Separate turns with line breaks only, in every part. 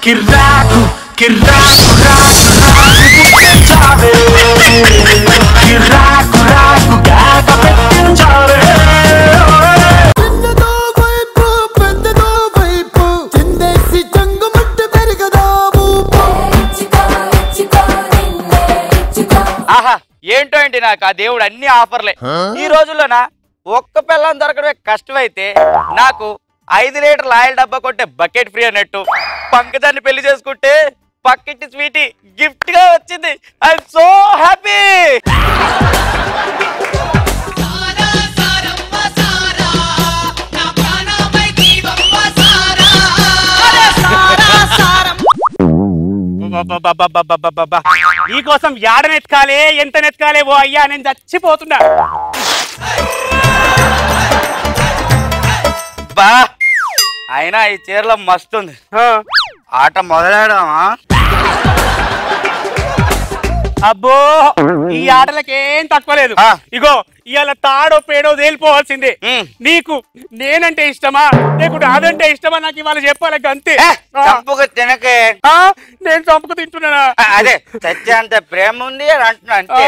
కిర్రాకు కిర్రాకు కిర్రాకు రాకు గాక పెట్టించావే
ఆహా ఏంటో ఏంటి నాకు ఆ దేవుడు అన్ని ఆఫర్లే ఈ రోజుల్లోనా ఒక్క పిల్లని దొరకడమే కష్టమైతే నాకు 5 లీటర్ల ఆయిల్ డబ్బా కొట్టే బకెట్ ఫ్రీ అన్నట్టు పంకజాన్ని పెళ్లి చేసుకుంటే పక్కింటి స్వీటీ గిఫ్ట్ గా వచ్చింది ఐఎమ్ సో హ్యాపీ
నీకోసం ఏడనెత్కాలే ఎంత నెత్కాలే ఓ అయ్యా నేను చచ్చిపోతున్నా.
బా అయినా ఈ చీరలో మస్తుంది ఆట మొదలెడమా
అబ్బో ఈ ఆటలకేం తక్కువలేదు. ఇగో ఇవాళ తాడో పేడో తేలిపోవాల్సిందే. నీకు నేనంటే ఇష్టమా లేకుంటే అదంటే ఇష్టమా నాకు ఇవాళ చెప్పాలి అంతే.
చంపుకు తినకే
నేను చంపుకు తింటున్నానా?
అదే చచ్చేంత ప్రేమ ఉంది అని అంటున్నా అంతే.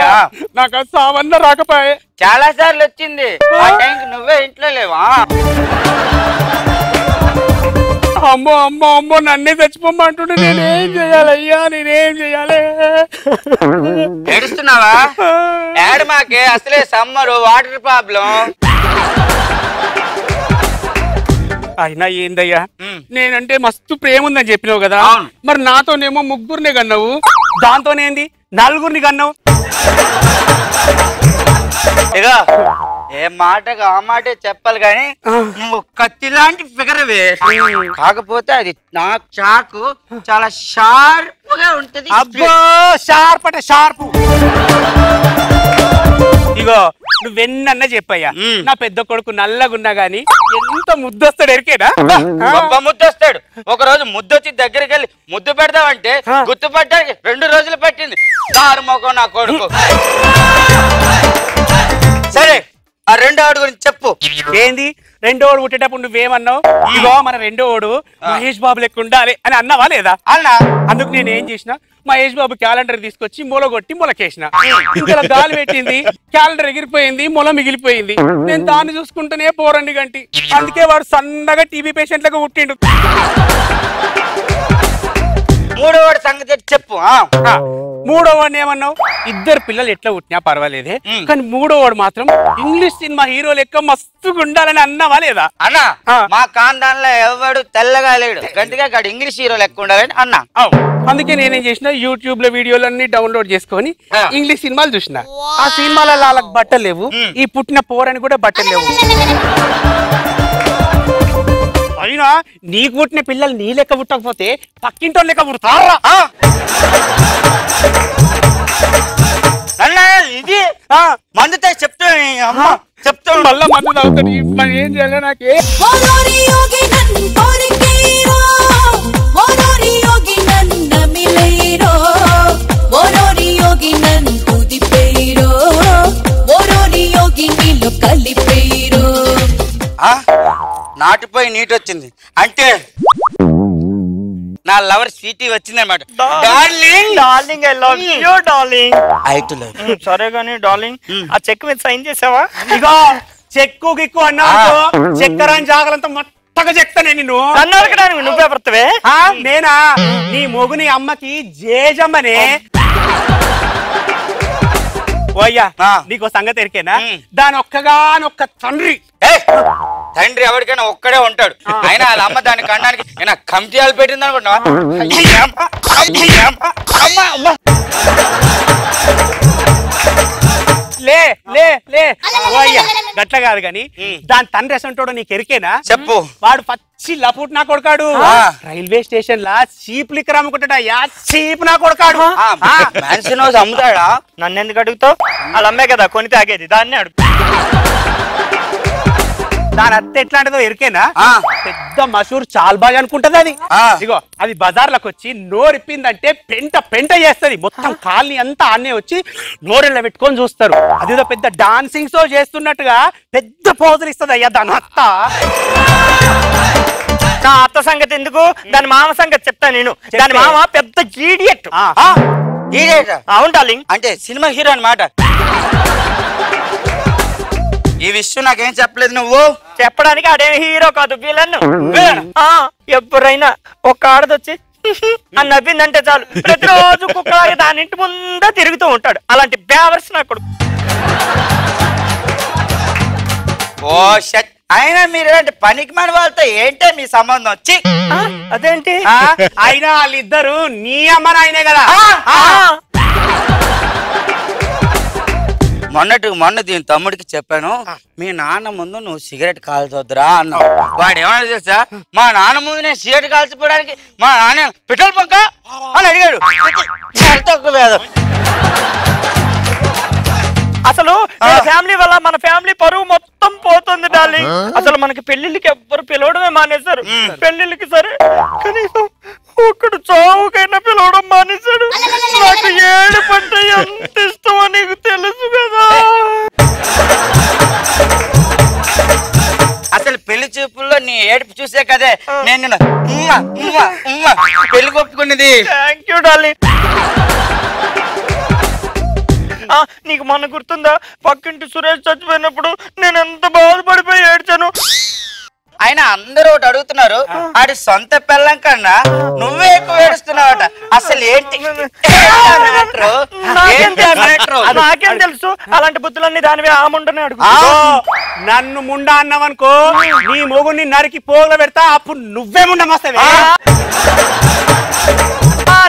నాకు సావన్న రాకపోయే
చాలా సార్లు వచ్చింది ఆ టైంకి నువ్వే ఇంట్లో లేవా?
అమ్మో అమ్మో అమ్మో నన్నే చచ్చిపోమ్మంటుండే నేనేం చెయ్యాలయ్యా నేనేం చెయ్యాలి?
ఏడుస్తున్నావా? ఏడు మాకే అసలే సమ్మరు వాటర్ ప్రాబ్లం.
అయినా ఏందయ్యా నేనంటే మస్తు ప్రేమ ఉందని చెప్పినావు కదా, మరి నాతోనేమో ముగ్గురినే కన్నావు, దాంతోనేంది నలుగురిని కన్నావు.
ఇక ఏ మాటకు ఆ మాటే చెప్పాలి కానీ నువ్వు కత్తి లాంటి ఫిగర్వే, కాకపోతే అది నా చాకు చాలా షార్ప్ గా ఉంటది.
అబ్బో షార్ప్ అంటే షార్ప్. ఇగో నువ్వెన్న చెప్పయ్యా నా పెద్ద కొడుకు నల్లగున్నా గాని ఎంత ముద్దొస్తాడు ఎరికేనా?
గొప్ప ముద్దొస్తాడు. ఒక రోజు ముద్దొచ్చి దగ్గరికి వెళ్ళి ముద్దు పెడదామంటే గుర్తుపట్టడానికి 2 రోజులు పట్టింది. దారు మొఖం నా కొడుకు. సరే ఆ రెండో వాడు గురించి చెప్పు.
ఏంది రెండో వాడు పుట్టేటప్పుడు నువ్వేమన్నావు? ఇగో మన రెండో వాడు మహేష్ బాబు లెక్క ఉండాలి అని అన్నావా లేదా?
అన్నా.
అందుకు నేను ఏం చేసిన మహేష్ బాబు క్యాలెండర్ తీసుకొచ్చి మొలగొట్టి మొలకేసిన. ఇంకా గాలి పెట్టింది, క్యాలెండర్ ఎగిరిపోయింది, మొల మిగిలిపోయింది. నేను దాన్ని చూసుకుంటూనే పోరండి గంటి. అందుకే వాడు సన్నగా టీబీ పేషెంట్ లాగా పుట్టిండు.
మూడో వాడి సంగతి చెప్పు.
మూడో వాడిని ఏమన్నావు? 2 పిల్లలు ఎట్లా పుట్టినా పర్వాలేదే, కానీ మూడో వాడు మాత్రం ఇంగ్లీష్ సినిమా హీరో లెక్క మస్తుగా ఉండాలని అన్నావా లేదా?
అన్నా మా కాందాన్లో ఎవడు తెల్లగా లేడు, గంటిగా కాడు ఇంగ్లీష్ హీరో లెక్క ఉండాలని అన్నా.
అందుకే నేనేం చేసిన యూట్యూబ్ లో వీడియోలన్నీ డౌన్లోడ్ చేసుకొని ఇంగ్లీష్ సినిమాలు చూసిన. ఆ సినిమాలలో వాళ్ళకి బట్టలు లేవు, ఈ పుట్టిన పోరని కూడా బట్టలు లేవు. అయినా నీకు పుట్టిన పిల్లలు నీ లెక్క పుట్టకపోతే పక్కింటో లెక్క పుడతారా?
ఇది మందుతో చెప్తా చెప్తా
మళ్ళా మందు తాగుతాడు. ఏం చేయాలి నాకే?
నాటిపోయి నీటి వచ్చింది అంటే నా లవర్ స్వీటీ వచ్చింది అనమాట. Darling
darling I love you darling.
సరే గానీ డార్లింగ్
ఆ చెక్ మీద సైన్ చేసావా?
ఇగో చెక్కు గిక్కు అన్నా చక్కెరని జాగలంతా మొత్తగా చెప్తానే నిన్ను.
నన్ను నువ్వే పడతావే?
నేనా? నీ మొగుని అమ్మకి జేజమ్మనే. ఓయ్యా నీకో సంగతి ఎరికేనా? దాని ఒక్కగానొక్క తండ్రి.
తండ్రి ఎవరికైనా ఒక్కడే ఉంటాడు. అయినా వాళ్ళ అమ్మ దాని కన్నానికి కమిటీలు పెట్టింది అనుకుంటున్నావా?
లే లే లే ఓయ్యా గట్ల కాదు గాని దాని తండ్రి ఎసంటోడు నీకు ఎరికేనా?
చెప్పు.
వాడు పచ్చి లపుట్ నా కొడుకాడు. రైల్వే స్టేషన్ లా చీప్ లిక్కర్ అమ్ముకుంటాడా? చీప్ నా కొడుకాడు.
అమ్ముతాడా?
నన్ను ఎందుకు అడుగుతావు? వాళ్ళు అమ్మే కదా కొని తాగేది, దాన్ని అడుగు.
దాని అత్త ఎట్లాంటిదో ఎరికేనా? పెద్ద మషూర్ చాల్ బాగా అనుకుంటది అది. ఇగో అది బజార్లకు వచ్చి నోరిప్పిందంటే పెంట పెంట చేస్తది. మొత్తం కాలనీ అంతా ఆన్నే వచ్చి నోరెళ్ళ పెట్టుకొని చూస్తారు. అదేదో పెద్ద డాన్సింగ్ షో చేస్తున్నట్టుగా పెద్ద పోజులు ఇస్తుంది అయ్యా దాని అత్త.
నా అత్త సంగతి ఎందుకు, దాని మామ సంగతి చెప్తా నేను. దాని మామ పెద్ద ఈడియట్. అవును డార్లింగ్.
అంటే సినిమా హీరో అన్నమాట. ఈ విషయం నాకేం చెప్పలేదు నువ్వు.
చెప్పడానికి ఆడేమి హీరో కాదు, విలన్. ఎవరైనా ఒక ఆడదొచ్చి అని నవ్విందంటే చాలు ప్రతిరోజు కుక్క దాని ఇంటి ముందే తిరుగుతూ ఉంటాడు. అలాంటి బేవర్స్ నా కొడుకు.
ఓ షట్. అయినా మీరు పనికి మన వాళ్ళతో ఏంటే మీ సంబంధం వచ్చి?
అదేంటి?
అయినా వాళ్ళిద్దరు నీ అమ్మ నాయనే కదా.
మొన్న దీని తమ్ముడికి చెప్పాను, మీ నాన్న ముందు నువ్వు సిగరెట్ కాల్చొద్దురా అన్నావు. వాడు ఏమన్నా తెలుసా, మా నాన్న ముందు నేను సిగరెట్ కాల్చిపోవడానికి మా నాన్న పెట్రోల్ బంక్ అని అడిగాడు.
అసలు ఫ్యామిలీ వల్ల మన ఫ్యామిలీ పరువు మొత్తం పోతుంది డార్లింగ్. అసలు మనకి పెళ్లిళ్ళకి ఎవ్వరు పిలవడమే మానేశారు. పెళ్లిళ్ళకి సరే కనీసం ఒక్కడు చావుకైనా పిలవడం మానేశాడు. నాకు ఏడుపు అంటే ఎంత ఇష్టమో నీకు తెలుసు కదా.
అసలు పెళ్లి చూపుల్లో నీ ఏడుపు చూసే కదే నేను పెళ్లి కొప్పుకున్నది.
Thank you darling. నీకు మొన్న గుర్తుందా, పక్కింటి సురేష్ చచ్చిపోయినప్పుడు నేను ఎంత బాధపడిపోయి ఏడ్చాను.
ఆయన అందరూ ఒకటి అడుగుతున్నారు, ఆడి సొంత పిల్లం కన్నా నువ్వే ఎక్కువ ఏడుస్తున్నావట. అసలు ఏంటి?
నాకేం తెలుసు, అలాంటి బుద్ధులన్నీ దానివే ఆ ముండనే అడుగు.
నన్ను ముండా అన్నావనుకో, నీ మొగుడిని నరికి పోగులు పెడతా, అప్పుడు నువ్వే ముండం వస్తావే.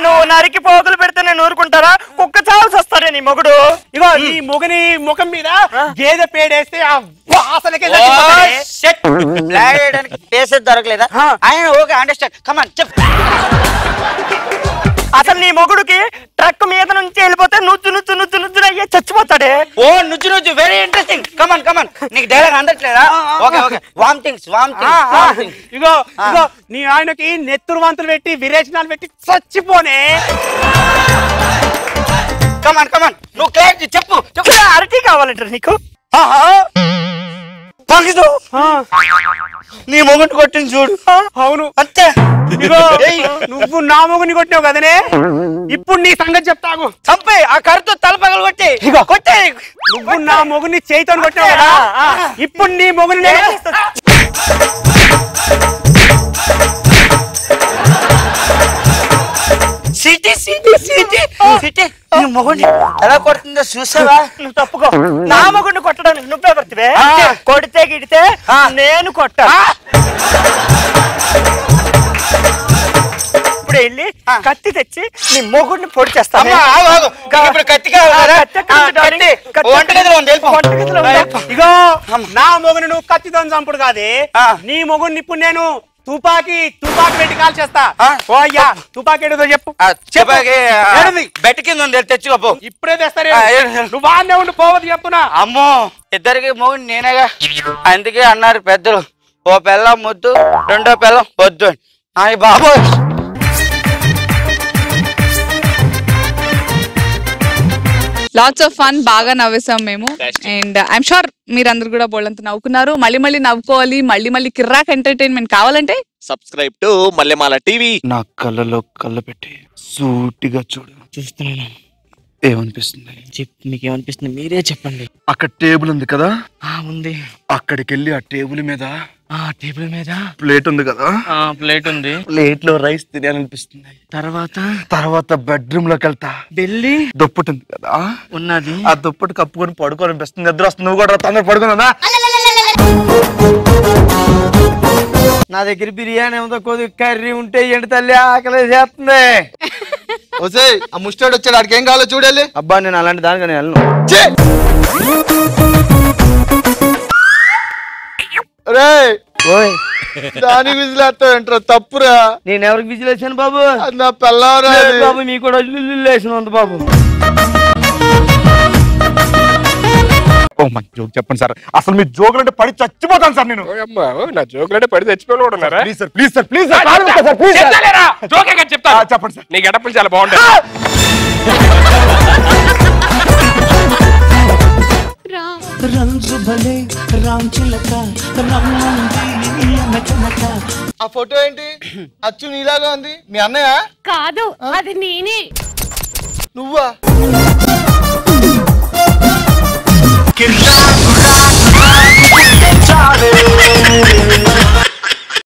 నువ్వు నరికి పోగులు పెడితే నేను ఊరుకుంటారా? కుక్క చాల్సి వస్తాడే నీ మొగుడు.
ఇగో నీ మొగని ముఖం మీద గేదె పేడేస్తే ఆ వాసనకే
దొరకలేదా? ఆయన ఓకే అండర్స్టాండ్. కమాన్ చెప్పు.
అసలు నీ మొగుడికి ట్రక్ మీద నుంచి వెళ్ళిపోతే నుజ్జు నుజ్జు నుజ్జు నుజ్జు అయ్యే చచ్చిపోతాడే.
ఓ నుజ్జు నుజ్జు, వెరీ ఇంట్రెస్టింగ్. Come on come on. నీకు డైలాగ్ అందట్లేదా? Okay okay. వామిటింగ్స్.
ఇగో ఇగో నీ ఆయనకి నెత్తురు వాంతులు పెట్టి విరేచనాలు పెట్టి చచ్చిపోనే.
కమాన్ కమాన్. నువ్వు క్లారిటీ చెప్పు.
అరటి కావాలంటారు నీకు?
నీ మొగుడు కొట్టింది చూడు.
అవును
అంతే.
ఇగో నువ్వు నా మొగుని కొట్టావు కదనే, ఇప్పుడు నీ సంగతి చెప్తాగు.
చంపే ఆ కరుతో తల పగలు కొట్టి కొట్టే.
నువ్వు నా మొగుని చేయితో కొట్టావు కదా, ఇప్పుడు నీ మొగుని
సిటీ సిటీ సిటీ సిటీ. నీ మొగుడిని ఎలా కొడుతుందో చూసావా?
నువ్వు తప్పుకో. నా మొగుడిని కొట్టడానికి నువ్వే పడుతువే. కొడితే గిడితే నేను కొట్టా. ఇప్పుడు వెళ్ళి కత్తి తెచ్చి నీ మొగుడిని పొడి చేస్తాను.
ఇగో నా మొగుని నువ్వు కత్తితో చంపుడు కాదే, నీ మొగుడిని ఇప్పుడు నేను తుపాకి పెట్టి కాల్ చేస్తా. ఓ అయ్యా తుపాకి ఏదో చెప్పు.
బెట్ కింద తెచ్చుకోపో.
ఇప్పుడే తెస్తారే. నువ్వు వాడినే ఉండి పోవద్దు చెప్తున్నా.
అమ్మో ఇద్దరికి మొగుడు నేనేగా, అందుకే అన్నారు పెద్దలు, ఓ పిల్లం ముద్దు రెండో పిల్లం వద్దు అని. అయ్య బాబోయ్.
లాట్స్ ఆఫ్ ఫన్, బాగా నవ్వేసాం మేము. అండ్ ఐఎమ్ షూర్ మీరందరూ కూడా బోల్డంత నవ్వుకున్నారు. మళ్ళీ నవ్వుకోవాలి, మళ్ళీ కిర్రాక్ ఎంటర్టైన్మెంట్ కావాలంటే
సబ్స్క్రైబ్ టు మల్లెమాల టీవీ.
నా కళ్ళలో కళ్ళు పెట్టి సూటిగా చూడు.
చూస్తున్నాను.
ఏమనిపిస్తుంది?
మీకేమనిపిస్తుంది మీరే చెప్పండి.
అక్కడ టేబుల్ ఉంది కదా,
ఉంది.
అక్కడికి వెళ్ళి ఆ టేబుల్ మీద
టేబుల్ మీద
ప్లేట్ ఉంది కదా,
ప్లేట్ ఉంది.
ప్లేట్ లో రైస్ తినాలనిపిస్తుంది. తర్వాత బెడ్రూమ్ లోకి వెళ్తా, వెళ్ళి దుప్పటి ఉంది కదా
ఉన్నది,
ఆ దుప్పటి కప్పుకొని పడుకోవాలనిపిస్తుంది. నిద్ర వస్తుంది. నువ్వు కూడా తొందర పడుకున్నా.
నా దగ్గర బిర్యానీ ఉందో, కొద్ది కర్రీ ఉంటే ఏంటి తల్లి ఆకలి చేస్తుంది.
ఆ ముస్టాడు వచ్చాడు, ఆడికి ఏం కావాలో చూడాలి.
అబ్బా నేను అలాంటి దానికని వెళ్ళను.
దానికి విజిలేస్తావు తప్పురా.
నేను ఎవరికి విజిలేసాను బాబు?
నా పిల్లరా
బాబు, మీకు కూడా వేసిన బాబు.
ఓ మంచి జోక్ చెప్పండి సార్. అసలు మీ జోకులు అంటే పడి చచ్చిపోతాను సార్ నేను.
నా జోకులు అంటే పడి చచ్చిపోతున్నారా?
Please sir please sir please చెప్పండి సార్.
నీ గడపలు చాలా బాగుంటాయి.
రంగు భలే రాంచిలక రమ్మంది
ఆ ఫోటో ఏంటి అచ్చు నీలాగా ఉంది మీ అన్నయ్య
కాదు అది నేనే
నువ్వా
కిర్రాకు